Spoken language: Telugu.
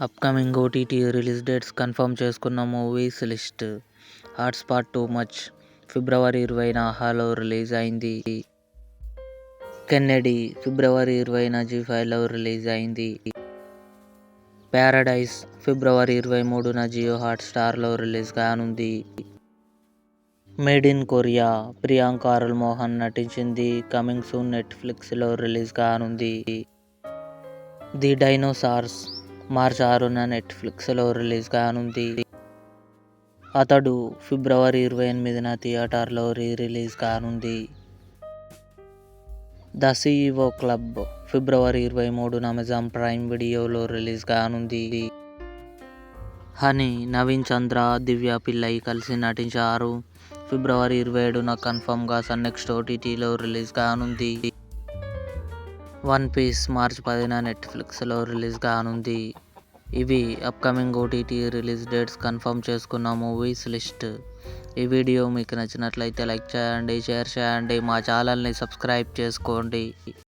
Upcoming OTT release dates confirm చేసుకున్న movies list. Hotstar too much ఫిబ్రవరి 20న ఆహాలో రిలీజ్ అయింది. కెన్నెడీ ఫిబ్రవరి 20న జీ5లో రిలీజ్ అయింది. ప్యారడైజ్ ఫిబ్రవరి 23న జియో హాట్స్టార్లో రిలీజ్ కానుంది. Made in Korea Priyanka Arul Mohan నటించింది. కమింగ్ సూన్ నెట్ఫ్లిక్స్లో రిలీజ్ కానుంది. ది డైనోసార్స్ మార్చి 6న నెట్ఫ్లిక్స్లో రిలీజ్ కానుంది. అతడు ఫిబ్రవరి 28న థియేటర్లో రిలీజ్ కానుంది. ద సీఈఓ క్లబ్ ఫిబ్రవరి 23న అమెజాన్ ప్రైమ్ వీడియోలో రిలీజ్ కానుంది. హనీ నవీన్ చంద్ర, దివ్య పిల్లై కలిసి నటించారు. ఫిబ్రవరి 27న కన్ఫర్మ్గా సన్నెక్స్ట్ ఓటీటీలో రిలీజ్ కానుంది. వన్ పీస్ మార్చి 10న నెట్ఫ్లిక్స్లో రిలీజ్ కానుంది. ఇవి upcoming OTT release dates confirm చేసుకున్న మూవీస్ లిస్ట్. ఈ వీడియో మీకు నచ్చినట్లయితే లైక్ చేయండి, షేర్ చేయండి, మా ఛానల్ని సబ్స్క్రైబ్ చేసుకోండి.